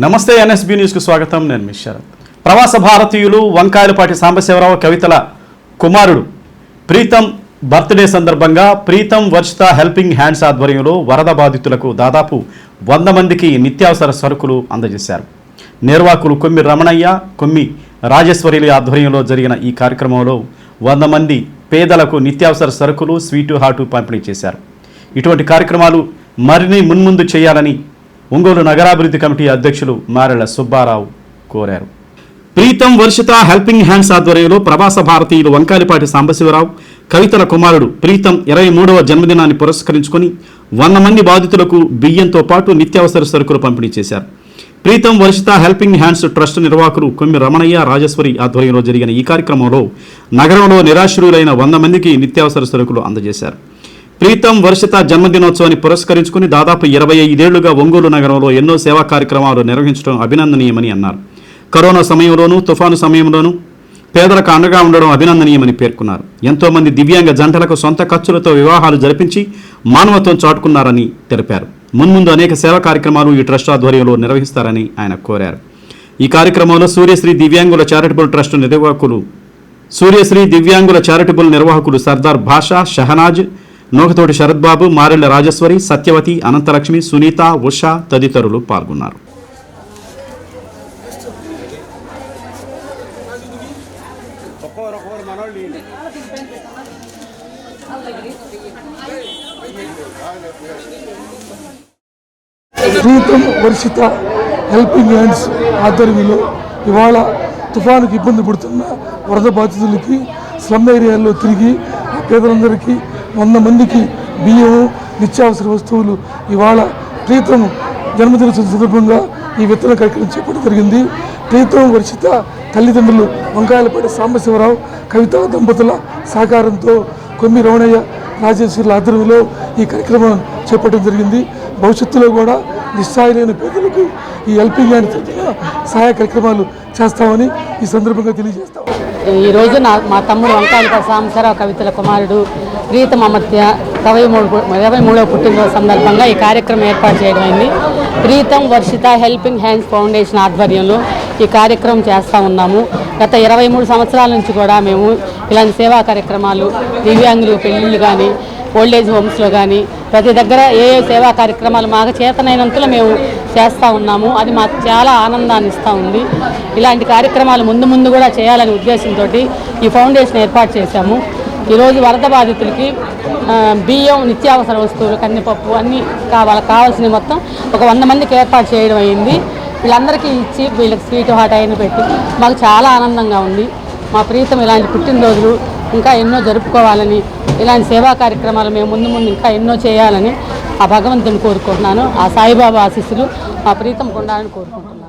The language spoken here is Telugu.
నమస్తే ఎన్ఎస్బి న్యూస్కు స్వాగతం. నేను మీ శరత్. ప్రవాస భారతీయులు వంకాయలపాటి సాంబశివరావు కవితల కుమారుడు ప్రీతం బర్త్డే సందర్భంగా ప్రీతం వర్షిత హెల్పింగ్ హ్యాండ్స్ ఆధ్వర్యంలో వరద బాధితులకు దాదాపు 100 మందికి నిత్యావసర సరుకులు అందజేశారు. నిర్వాహకులు కొమ్మి రమణయ్య, కొమ్మి రాజేశ్వరిల ఆధ్వర్యంలో జరిగిన ఈ కార్యక్రమంలో 100 మంది పేదలకు నిత్యావసర సరుకులు, స్వీటు, హాటు పంపిణీ చేశారు. ఇటువంటి కార్యక్రమాలు మరిన్ని మున్ముందు చేయాలని ఒంగోలు నగరాభివృద్ధి కమిటీ అధ్యక్షులు మారెళ్ల సుబ్బారావు కోరారు. ప్రీతం వర్షిత హెల్పింగ్ హ్యాండ్స్ ఆధ్వర్యంలో ప్రవాస భారతీయులు వంకాయలపాటి సాంబశివరావు కవితల కుమారుడు ప్రీతం 23వ జన్మదినాన్ని పురస్కరించుకొని 100 మంది బాధితులకు బియ్యంతో పాటు నిత్యావసర సరుకులు పంపిణీ చేశారు. Preetham Varshitha helping hands trust నిర్వాహకులు కొమ్మి రమణయ్య, రాజేశ్వరి ఆధ్వర్యంలో జరిగిన ఈ కార్యక్రమంలో నగరంలో నిరాశ్రయులైన 100 మందికి నిత్యావసర సరుకులు అందజేశారు. ప్రీతం వర్షిత జన్మదినోత్సవాన్ని పురస్కరించుకుని దాదాపు 25 ఏళ్లుగా ఒంగోలు నగరంలో ఎన్నో సేవా కార్యక్రమాలు నిర్వహించడం అభినందనీయమని అన్నారు. కరోనా సమయంలోనూ, తుఫాను సమయంలోనూ పేదలకు అండగా ఉండడం అభినందనీయమని పేర్కొన్నారు. ఎంతోమంది దివ్యాంగ జంటలకు సొంత ఖర్చులతో వివాహాలు జరిపించి మానవత్వం చాటుకున్నారని తెలిపారు. మున్ముందు అనేక సేవా కార్యక్రమాలు ఈ ట్రస్ట్ ఆధ్వర్యంలో నిర్వహిస్తారని ఆయన కోరారు. ఈ కార్యక్రమంలో సూర్యశ్రీ దివ్యాంగుల చారిటబుల్ ట్రస్ట్ నిర్వాహకులు సర్దార్ భాషా, షహనాజ్, నోకతోటి శరత్బాబు, మారెళ్ల రాజేశ్వరి, సత్యవతి, అనంతలక్ష్మి, సునీత, ఉషా తదితరులు పాల్గొన్నారు. ప్రీతం వర్షిత హెల్పింగ్ హ్యాండ్స్ ఆధ్వర్యంలో ఇవాళ తుఫానుకి ఇబ్బంది పడుతున్న వరద బాధితులకి స్లమ్ ఏరియాల్లో తిరిగి ఆ పేదలందరికీ 100 మందికి బియ్యం, నిత్యావసర వస్తువులు ఇవాళ ప్రీతం జన్మదిన సందర్భంగా ఈ విత్తన కార్యక్రమం చేపట్టడం జరిగింది. ప్రీతం వర్షిత తల్లిదండ్రులు వంకాయలపాటి సాంబశివరావు కవిత దంపతుల సహకారంతో కొమ్మి రమణయ్య, రాజేశ్వరుల ఆధ్వర్యంలో ఈ కార్యక్రమం చేపట్టడం జరిగింది. భవిష్యత్తులో కూడా నిస్సాయులైన పేదలకు ఈ హెల్పింగ్ హ్యాండ్ సహాయ కార్యక్రమాలు చేస్తామని ఈ సందర్భంగా తెలియజేస్తాం. ఈరోజు మా తమ్ముడు వంకాయలపాటి సాంబశివరావు కవితల కుమారుడు ప్రీతం అమర్త్య 23వ పుట్టినరోజు సందర్భంగా ఈ కార్యక్రమం ఏర్పాటు చేయడం అయింది. Preetham Varshitha helping hands foundation ఆధ్వర్యంలో ఈ కార్యక్రమం చేస్తూ ఉన్నాము. గత 23 సంవత్సరాల నుంచి కూడా మేము ఇలాంటి సేవా కార్యక్రమాలు, దివ్యాంగులు పెళ్ళిళ్ళు కానీ, ఓల్డేజ్ హోమ్స్లో కానీ ప్రతి దగ్గర ఏ సేవా కార్యక్రమాలు మాకు చేతనైనంతలో మేము చేస్తూ ఉన్నాము. అది మాకు చాలా ఆనందాన్ని ఇస్తూ ఉంది. ఇలాంటి కార్యక్రమాలు ముందు కూడా చేయాలనే ఉద్దేశంతో ఈ ఫౌండేషన్ ఏర్పాటు చేశాము. ఈరోజు వరద బాధితులకి బియ్యం, నిత్యావసర వస్తువులు, కందిపప్పు అన్నీ వాళ్ళకి కావాల్సినవి మొత్తం ఒక 100 మందికి ఏర్పాటు చేయడం అయింది. వీళ్ళందరికీ ఇచ్చి వీళ్ళకి స్వీట్, హాట్ అయిన పెట్టి మాకు చాలా ఆనందంగా ఉంది. మా ప్రీతం ఇలాంటి పుట్టినరోజులు ఇంకా ఎన్నో జరుపుకోవాలని, ఇలాంటి సేవా కార్యక్రమాలు మేము ముందు ఇంకా ఎన్నో చేయాలని ఆ భగవంతుని కోరుకుంటున్నాను. ఆ సాయిబాబా ఆశీస్సులు మా ప్రీతం ఉండాలని కోరుకుంటున్నాను.